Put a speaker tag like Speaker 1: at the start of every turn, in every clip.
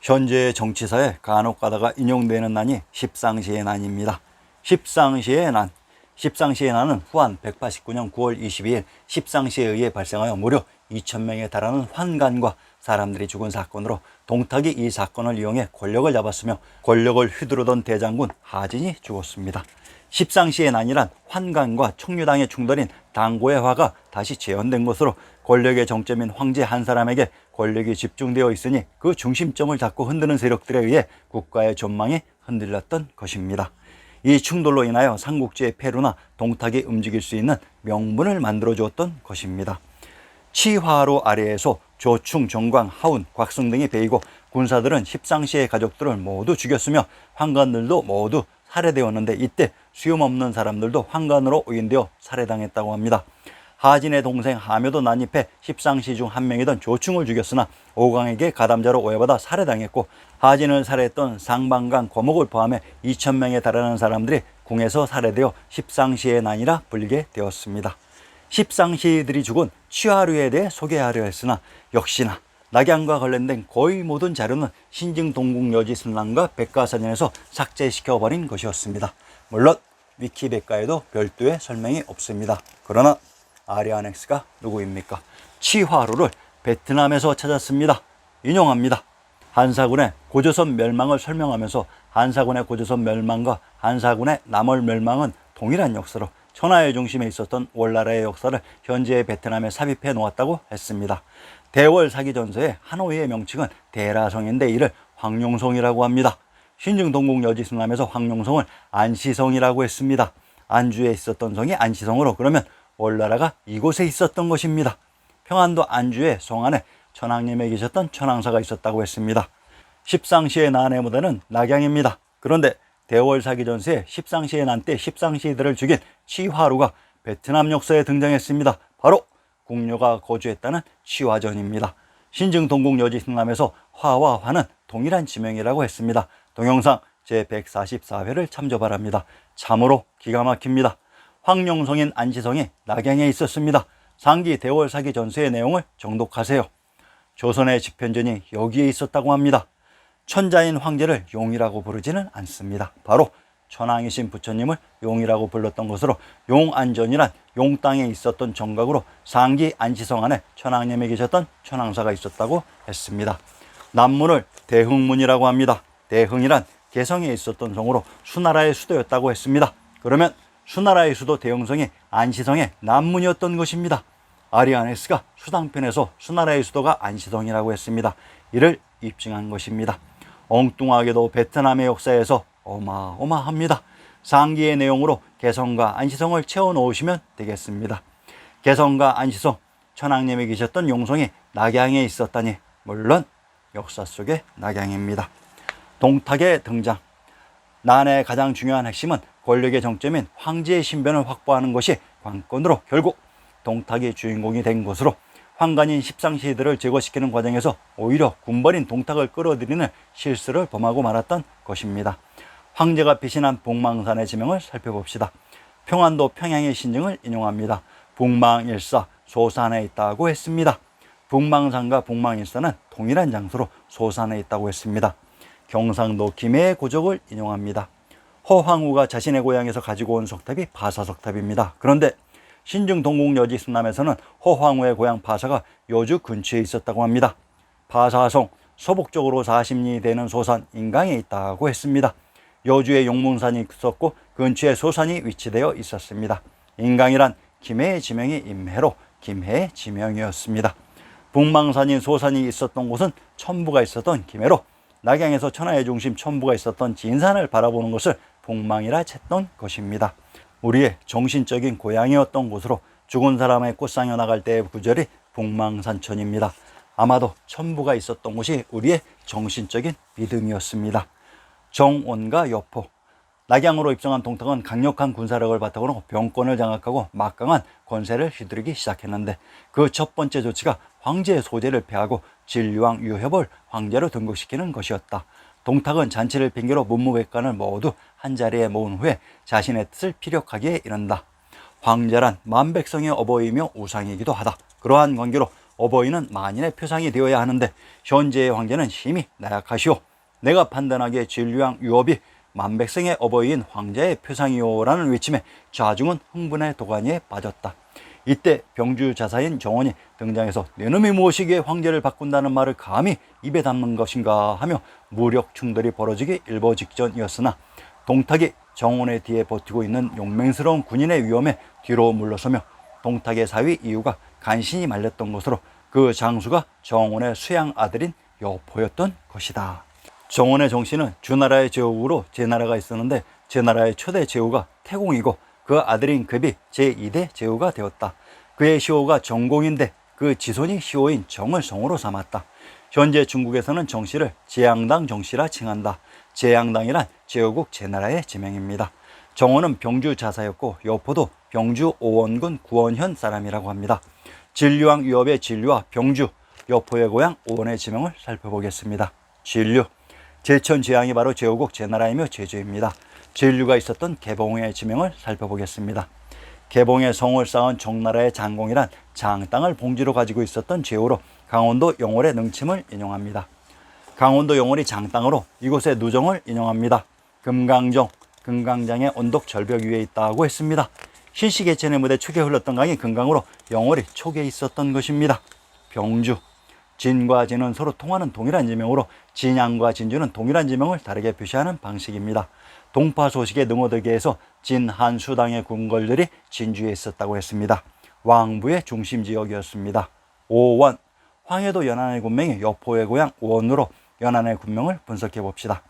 Speaker 1: 현재의 정치사에 간혹 가다가 인용되는 난이 십상시의 난입니다. 십상시의 난. 십상시의 난은 후한 189년 9월 22일 십상시에 의해 발생하여 무려 2,000명에 달하는 환관과 사람들이 죽은 사건으로 동탁이 이 사건을 이용해 권력을 잡았으며 권력을 휘두르던 대장군 하진이 죽었습니다. 십상시의 난이란 환관과 청류당의 충돌인 당고의 화가 다시 재현된 것으로 권력의 정점인 황제 한 사람에게 권력이 집중되어 있으니 그 중심점을 잡고 흔드는 세력들에 의해 국가의 전망이 흔들렸던 것입니다. 이 충돌로 인하여 삼국지의 폐로나 동탁이 움직일 수 있는 명분을 만들어 주었던 것입니다. 치화로 아래에서 조충, 정광, 하운, 곽승 등이 베이고 군사들은 십상시의 가족들을 모두 죽였으며 환관들도 모두 살해되었는데 이때 수염없는 사람들도 환관으로 오인되어 살해당했다고 합니다. 하진의 동생 하묘도 난입해 십상시 중 한 명이던 조충을 죽였으나 오강에게 가담자로 오해받아 살해당했고 하진을 살해했던 상방강 거목을 포함해 2,000명에 달하는 사람들이 궁에서 살해되어 십상시의 난이라 불리게 되었습니다. 십상시들이 죽은 취하류에 대해 소개하려 했으나 역시나 낙양과 관련된 거의 모든 자료는 신증동국여지순랑과 백과사전에서 삭제시켜버린 것이었습니다. 물론 위키백과에도 별도의 설명이 없습니다. 그러나 아리아넥스가 누구입니까? 치화루를 베트남에서 찾았습니다. 인용합니다. 한사군의 고조선 멸망을 설명하면서 한사군의 고조선 멸망과 한사군의 남월 멸망은 동일한 역사로 천하의 중심에 있었던 월나라의 역사를 현재의 베트남에 삽입해 놓았다고 했습니다. 대월 사기전서의 하노이의 명칭은 대라성인데 이를 황룡성이라고 합니다. 신증동국여지순람에서 황룡성을 안시성이라고 했습니다. 안주에 있었던 성이 안시성으로 그러면 월나라가 이곳에 있었던 것입니다. 평안도 안주의 성 안에 천황님에 계셨던 천황사가 있었다고 했습니다. 십상시의 난의 무대는 낙양입니다. 그런데 대월사기전서에 십상시의 난 때 십상시들을 죽인 치화루가 베트남 역사에 등장했습니다. 바로 궁녀가 거주했다는 치화전입니다. 신증동국여지순람에서 화와 화는 동일한 지명이라고 했습니다. 동영상 제144회를 참조 바랍니다. 참으로 기가 막힙니다. 황룡성인 안시성이 낙양에 있었습니다. 상기 대월사기 전서의 내용을 정독하세요. 조선의 집현전이 여기에 있었다고 합니다. 천자인 황제를 용이라고 부르지는 않습니다. 바로 천황이신 부처님을 용이라고 불렀던 것으로 용안전이란 용 땅에 있었던 정각으로 상기 안시성 안에 천황님이 계셨던 천황사가 있었다고 했습니다. 남문을 대흥문이라고 합니다. 대흥이란 개성에 있었던 성으로 수나라의 수도였다고 했습니다. 그러면 수나라의 수도 대흥성이 안시성의 남문이었던 것입니다. 아리아네스가 수당편에서 수나라의 수도가 안시성이라고 했습니다. 이를 입증한 것입니다. 엉뚱하게도 베트남의 역사에서 어마어마합니다. 상기의 내용으로 개성과 안시성을 채워 넣으시면 되겠습니다. 개성과 안시성, 천황님이 계셨던 용성이 낙양에 있었다니 물론 역사 속의 낙양입니다. 동탁의 등장. 난의 가장 중요한 핵심은 권력의 정점인 황제의 신변을 확보하는 것이 관건으로 결국 동탁이 주인공이 된 것으로 환관인 십상시들을 제거시키는 과정에서 오히려 군벌인 동탁을 끌어들이는 실수를 범하고 말았던 것입니다. 황제가 피신한 북망산의 지명을 살펴봅시다. 평안도 평양의 신증을 인용합니다. 북망일사 소산에 있다고 했습니다. 북망산과 북망일사는 동일한 장소로 소산에 있다고 했습니다. 경상도 김해의 고적을 인용합니다. 허황우가 자신의 고향에서 가지고 온 석탑이 바사석탑입니다. 그런데 신증동국여지순람에서는 허황우의 고향 바사가 여주 근처에 있었다고 합니다. 바사성 서북쪽으로 40리 되는 소산 인강에 있다고 했습니다. 여주에 용문산이 있었고 근처에 소산이 위치되어 있었습니다. 인강이란 김해의 지명이 임해로 김해의 지명이었습니다. 북망산인 소산이 있었던 곳은 천부가 있었던 김해로 낙양에서 천하의 중심 천부가 있었던 진산을 바라보는 것을 북망이라 쳤던 것입니다. 우리의 정신적인 고향이었던 곳으로 죽은 사람의 꽃상여 나갈 때의 구절이 북망산천입니다. 아마도 천부가 있었던 곳이 우리의 정신적인 믿음이었습니다. 정원과 여포. 낙양으로 입성한 동탁은 강력한 군사력을 바탕으로 병권을 장악하고 막강한 권세를 휘두르기 시작했는데 그 첫 번째 조치가 황제의 소재를 폐하고 진류왕 유협을 황제로 등극시키는 것이었다. 동탁은 잔치를 핑계로 문무백관을 모두 한자리에 모은 후에 자신의 뜻을 피력하기에 이른다. 황제란 만백성의 어버이며 우상이기도 하다. 그러한 관계로 어버이는 만인의 표상이 되어야 하는데 현재의 황제는 힘이 나약하시오. 내가 판단하기에 진류왕 유업이 만백성의 어버이인 황제의 표상이오라는 외침에 좌중은 흥분의 도가니에 빠졌다. 이때 병주 자사인 정원이 등장해서 내 놈이 무엇이기에 황제를 바꾼다는 말을 감히 입에 담는 것인가 하며 무력 충돌이 벌어지기 일보 직전이었으나 동탁이 정원의 뒤에 버티고 있는 용맹스러운 군인의 위험에 뒤로 물러서며 동탁의 사위 이유가 간신히 말렸던 것으로 그 장수가 정원의 수양 아들인 여포였던 것이다. 정원의 정씨는 주나라의 제후로 제나라가 있었는데 제나라의 초대 제후가 태공이고 그 아들인 급이 제2대 제후가 되었다. 그의 시호가 정공인데 그 지손이 시호인 정을 성으로 삼았다. 현재 중국에서는 정씨를 제양당 정씨라 칭한다. 제양당이란 제후국 제나라의 지명입니다. 정원은 병주 자사였고 여포도 병주 오원군 구원현 사람이라고 합니다. 진류왕 유업의 진류와 병주, 여포의 고향 오원의 지명을 살펴보겠습니다. 진류, 제천제양이 바로 제후국 제나라이며 제주입니다. 진류가 있었던 개봉의 지명을 살펴보겠습니다. 개봉의 성을 쌓은 정나라의 장공이란 장땅을 봉지로 가지고 있었던 제후로 강원도 영월의 능침을 인용합니다. 강원도 영월이 장땅으로 이곳의 누정을 인용합니다. 금강정, 금강장의 언덕 절벽 위에 있다고 했습니다. 신시개천의 무대 축에 흘렀던 강이 금강으로 영월이 촉에 있었던 것입니다. 병주, 진과 진은 서로 통하는 동일한 지명으로 진양과 진주는 동일한 지명을 다르게 표시하는 방식입니다. 동파 소식에 능어들게 해서 진, 한, 수당의 궁궐들이 진주에 있었다고 했습니다. 왕부의 중심 지역이었습니다. 오원, 황해도 연안의 군명이 여포의 고향 오원으로 연안의 군명을 분석해 봅시다.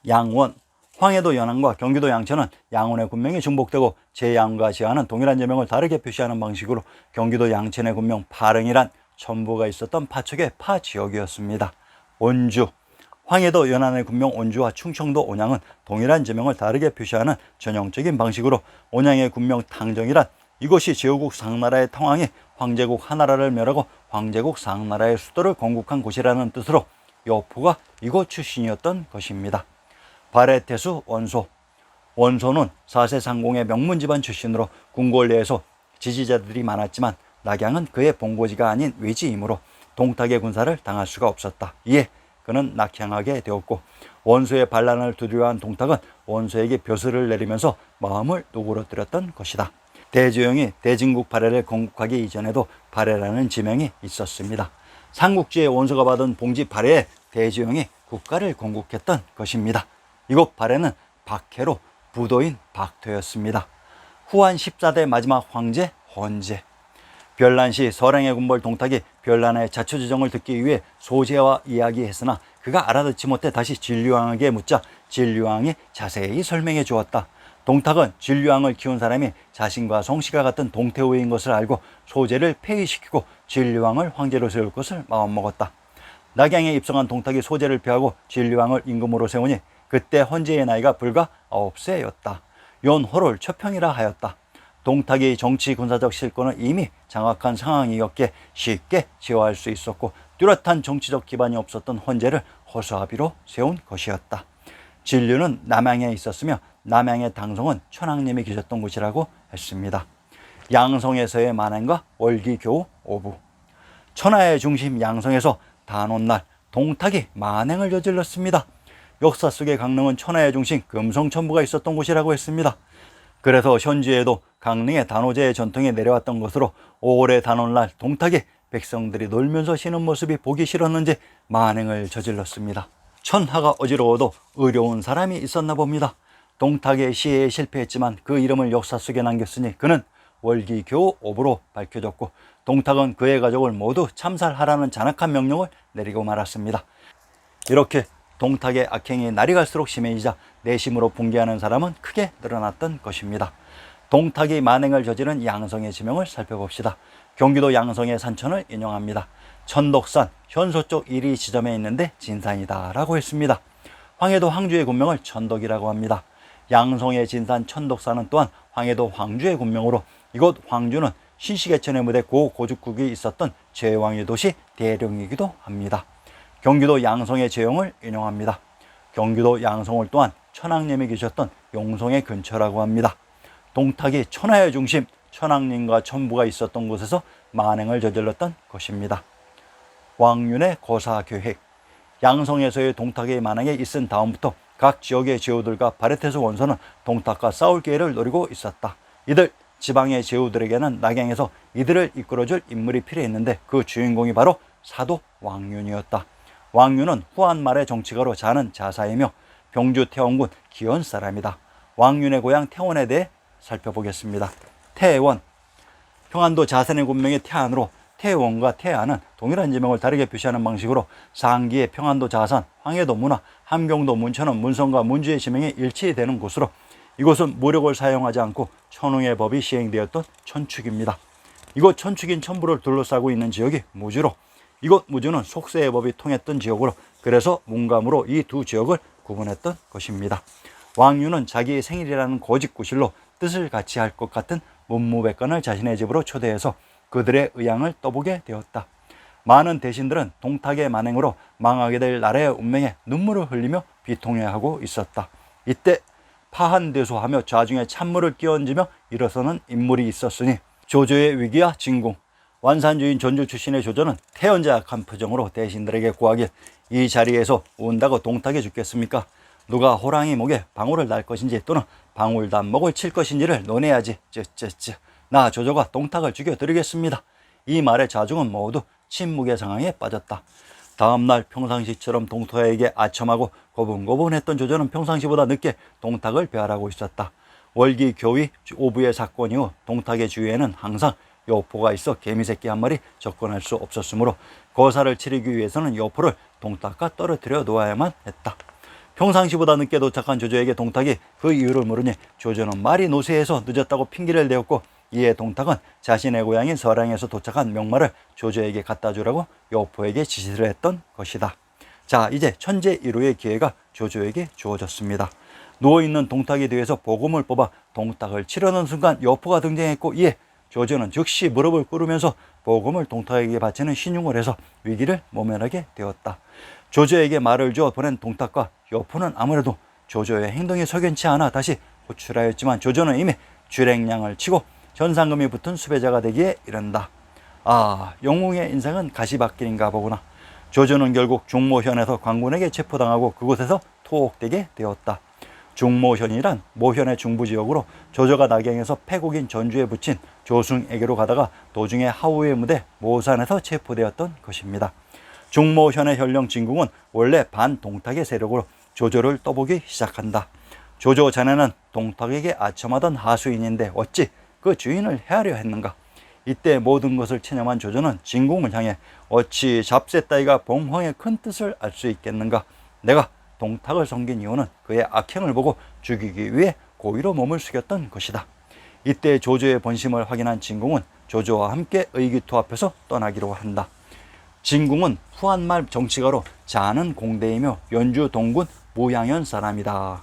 Speaker 1: 양원, 황해도 연안과 경기도 양천은 양원의 군명이 중복되고 제양과 제안은 동일한 지명을 다르게 표시하는 방식으로 경기도 양천의 군명 파릉이란 천부가 있었던 파촉의 파지역이었습니다. 온주, 황해도 연안의 군명 온주와 충청도 온양은 동일한 지명을 다르게 표시하는 전형적인 방식으로 온양의 군명 탕정이란 이것이 제후국 상나라의 탕왕이 황제국 하나라를 멸하고 황제국 상나라의 수도를 건국한 곳이라는 뜻으로 여포가 이곳 출신이었던 것입니다. 발해태수 원소, 원소는 4세 상공의 명문 집안 출신으로 궁궐 내에서 지지자들이 많았지만 낙양은 그의 본고지가 아닌 외지이므로 동탁의 군사를 당할 수가 없었다. 이에 그는 낙향하게 되었고 원소의 반란을 두려워한 동탁은 원소에게 벼슬을 내리면서 마음을 누그러뜨렸던 것이다. 대조영이 대진국 발해를 건국하기 이전에도 발해라는 지명이 있었습니다. 삼국지의 원소가 받은 봉지 발해에 대조영이 국가를 건국했던 것입니다. 이곳 발해는 박해로 부도인 박토였습니다. 후한 14대 마지막 황제 헌제, 별난시 서랭의 군벌 동탁이 별난의 자초지정을 듣기 위해 소제와 이야기했으나 그가 알아듣지 못해 다시 진류왕에게 묻자 진류왕이 자세히 설명해 주었다. 동탁은 진류왕을 키운 사람이 자신과 성씨가 같은 동태후인 것을 알고 소제를 폐위시키고 진류왕을 황제로 세울 것을 마음먹었다. 낙양에 입성한 동탁이 소제를 폐하고 진류왕을 임금으로 세우니 그때 헌제의 나이가 불과 9세였다. 연호를 처평이라 하였다. 동탁의 정치 군사적 실권은 이미 장악한 상황이었기에 쉽게 제어할 수 있었고 뚜렷한 정치적 기반이 없었던 헌제를 허수아비로 세운 것이었다. 진류는 남양에 있었으며 남양의 당성은 천황님이 계셨던 곳이라고 했습니다. 양성에서의 만행과 월기교우 오부, 천하의 중심 양성에서 단오날 동탁이 만행을 저질렀습니다. 역사 속의 강릉은 천하의 중심 금성천부가 있었던 곳이라고 했습니다. 그래서 현지에도 강릉의 단오제의 전통이 내려왔던 것으로 5월의 단오날 동탁이 백성들이 놀면서 쉬는 모습이 보기 싫었는지 만행을 저질렀습니다. 천하가 어지러워도 의로운 사람이 있었나 봅니다. 동탁의 시해에 실패했지만 그 이름을 역사 속에 남겼으니 그는 월기교우 오부로 밝혀졌고 동탁은 그의 가족을 모두 참살하라는 잔악한 명령을 내리고 말았습니다. 이렇게 동탁의 악행이 날이 갈수록 심해지자 내심으로 붕괴하는 사람은 크게 늘어났던 것입니다. 동탁이 만행을 저지른 양성의 지명을 살펴봅시다. 경기도 양성의 산천을 인용합니다. 천덕산, 현서쪽 1위 지점에 있는데 진산이다 라고 했습니다. 황해도 황주의 군명을 천덕이라고 합니다. 양성의 진산 천덕산은 또한 황해도 황주의 군명으로 이곳 황주는 신시개천의 무대 고고죽국이 있었던 제왕의 도시 대령이기도 합니다. 경기도 양성의 제용을 인용합니다. 경기도 양성을 또한 천황님이 계셨던 용성의 근처라고 합니다. 동탁이 천하의 중심 천황님과 천부가 있었던 곳에서 만행을 저질렀던 것입니다. 왕윤의 고사계획. 양성에서의 동탁의 만행에 있은 다음부터 각 지역의 제후들과 바레테스 원소는 동탁과 싸울 기회를 노리고 있었다. 이들 지방의 제후들에게는 낙양에서 이들을 이끌어줄 인물이 필요했는데 그 주인공이 바로 사도 왕윤이었다. 왕윤은 후한 말의 정치가로 자는 자사이며 병주 태원군 기원 사람이다. 왕윤의 고향 태원에 대해 살펴보겠습니다. 태원, 평안도 자선의 군명의 태안으로 태원과 태안은 동일한 지명을 다르게 표시하는 방식으로 상기의 평안도 자선, 황해도 문화, 함경도 문천은 문성과 문주의 지명이 일치되는 곳으로 이곳은 무력을 사용하지 않고 천웅의 법이 시행되었던 천축입니다. 이곳 천축인 천부를 둘러싸고 있는 지역이 무주로 이곳 무주는 속세의 법이 통했던 지역으로 그래서 문감으로 이 두 지역을 구분했던 것입니다. 왕윤은 자기의 생일이라는 고직구실로 뜻을 같이 할 것 같은 문무백관을 자신의 집으로 초대해서 그들의 의향을 떠보게 되었다. 많은 대신들은 동탁의 만행으로 망하게 될 나라의 운명에 눈물을 흘리며 비통해하고 있었다. 이때 파한대소하며 좌중에 찬물을 끼얹으며 일어서는 인물이 있었으니 조조의 위기와 진궁. 완산주인 전주 출신의 조조는 태연자약한 표정으로 대신들에게 구하길 이 자리에서 운다고 동탁에 죽겠습니까? 누가 호랑이 목에 방울을 날 것인지 또는 방울단목을 칠 것인지를 논해야지. 나 조조가 동탁을 죽여드리겠습니다. 이 말에 자중은 모두 침묵의 상황에 빠졌다. 다음날 평상시처럼 동탁에게 아첨하고 고분고분했던 조조는 평상시보다 늦게 동탁을 배할하고 있었다. 월기 교위 오부의 사건 이후 동탁의 주위에는 항상 여포가 있어 개미새끼 한 마리 접근할 수 없었으므로 거사를 치르기 위해서는 여포를 동탁과 떨어뜨려 놓아야만 했다. 평상시보다 늦게 도착한 조조에게 동탁이 그 이유를 물으니 조조는 말이 노쇠해서 늦었다고 핑계를 대었고 이에 동탁은 자신의 고향인 서량에서 도착한 명마를 조조에게 갖다 주라고 여포에게 지시를 했던 것이다. 자, 이제 천재 1호의 기회가 조조에게 주어졌습니다. 누워있는 동탁에 대해서 복음을 뽑아 동탁을 치려는 순간 여포가 등장했고 이에 조조는 즉시 무릎을 꿇으면서 복음을 동탁에게 바치는 신용을 해서 위기를 모면하게 되었다. 조조에게 말을 주어 보낸 동탁과 여포는 아무래도 조조의 행동이 석연치 않아 다시 호출하였지만 조조는 이미 주랭량을 치고 전상금이 붙은 수배자가 되기에 이른다. 아, 영웅의 인생은 가시밭길인가 보구나. 조조는 결국 중모현에서 광군에게 체포당하고 그곳에서 투옥되게 되었다. 중모현이란 모현의 중부지역으로 조조가 낙양에서 패국인 전주에 붙인 조승에게로 가다가 도중에 하우의 무대 모산에서 체포되었던 것입니다. 중모현의 현령 진궁은 원래 반동탁의 세력으로 조조를 떠보기 시작한다. 조조 자네는 동탁에게 아첨하던 하수인인데 어찌 그 주인을 헤아려 했는가. 이때 모든 것을 체념한 조조는 진궁을 향해 어찌 잡세 따위가 봉황의 큰 뜻을 알 수 있겠는가. 내가 동탁을 섬긴 이유는 그의 악행을 보고 죽이기 위해 고의로 몸을 숙였던 것이다. 이때 조조의 본심을 확인한 진궁은 조조와 함께 의기투합해서 떠나기로 한다. 진궁은 후한말 정치가로 자는 공대이며 연주 동군 무양현 사람이다.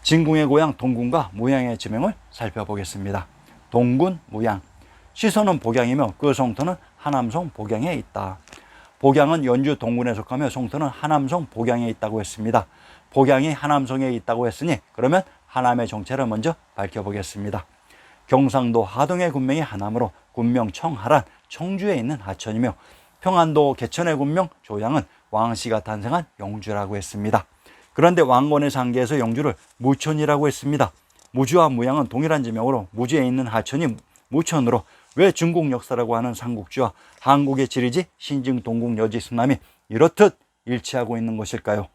Speaker 1: 진궁의 고향 동군과 무양의 지명을 살펴보겠습니다. 동군, 무양. 시선은 복양이며 그 송터는 하남성 복양에 있다. 복양은 연주 동군에 속하며 송터는 하남성 복양에 있다고 했습니다. 복양이 하남성에 있다고 했으니 그러면 하남의 정체를 먼저 밝혀보겠습니다. 경상도 하동의 군명이 하남으로 군명 청하란 청주에 있는 하천이며 평안도 개천의 군명 조양은 왕씨가 탄생한 영주라고 했습니다. 그런데 왕건의 상계에서 영주를 무천이라고 했습니다. 무주와 무양은 동일한 지명으로 무주에 있는 하천이 무천으로 왜 중국 역사라고 하는 삼국지와 한국의 지리지 신증 동국 여지 순남이 이렇듯 일치하고 있는 것일까요?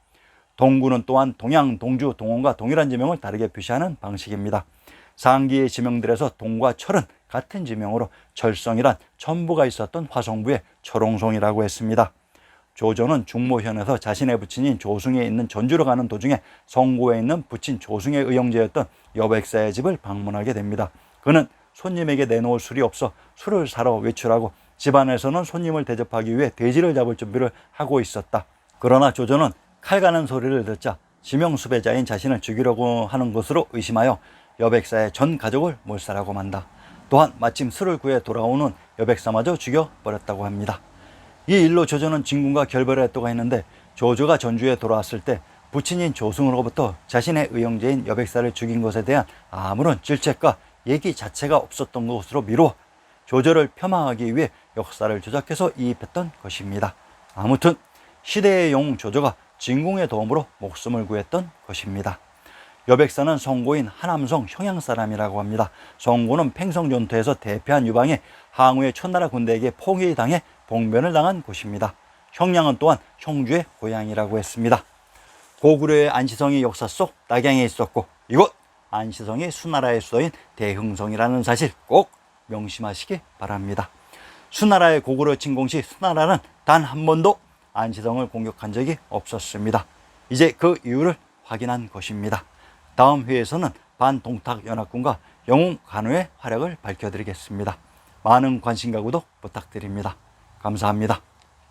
Speaker 1: 동구는 또한 동양, 동주, 동원과 동일한 지명을 다르게 표시하는 방식입니다. 상기의 지명들에서 동과 철은 같은 지명으로 철성이란 천부가 있었던 화성부의 철옹성이라고 했습니다. 조조는 중모현에서 자신의 부친인 조승에 있는 전주로 가는 도중에 성고에 있는 부친 조승의 의형제였던 여백사의 집을 방문하게 됩니다. 그는 손님에게 내놓을 술이 없어 술을 사러 외출하고 집안에서는 손님을 대접하기 위해 돼지를 잡을 준비를 하고 있었다. 그러나 조조는 칼 가는 소리를 듣자 지명수배자인 자신을 죽이려고 하는 것으로 의심하여 여백사의 전 가족을 몰살하고 만다. 또한 마침 술을 구해 돌아오는 여백사마저 죽여버렸다고 합니다. 이 일로 조조는 진군과 결별을 했다고 했는데 조조가 전주에 돌아왔을 때 부친인 조승으로부터 자신의 의형제인 여백사를 죽인 것에 대한 아무런 질책과 얘기 자체가 없었던 것으로 미루어 조조를 폄하하기 위해 역사를 조작해서 이입했던 것입니다. 아무튼 시대의 영웅 조조가 진공의 도움으로 목숨을 구했던 것입니다. 여백사는 성고인 하남성 형양 사람이라고 합니다. 성고는 팽성전투에서 대패한 유방에 항우의 천나라 군대에게 포위당해 봉변을 당한 곳입니다. 형양은 또한 형주의 고향이라고 했습니다. 고구려의 안시성이 역사 속 낙양에 있었고 이곳 안시성이 수나라의 수도인 대흥성이라는 사실 꼭 명심하시기 바랍니다. 수나라의 고구려 침공 시 수나라는 단 한 번도 안시성을 공격한 적이 없었습니다. 이제 그 이유를 확인한 것입니다. 다음 회에서는 반동탁연합군과 영웅 간호의 활약을 밝혀드리겠습니다. 많은 관심과 구독 부탁드립니다. 감사합니다.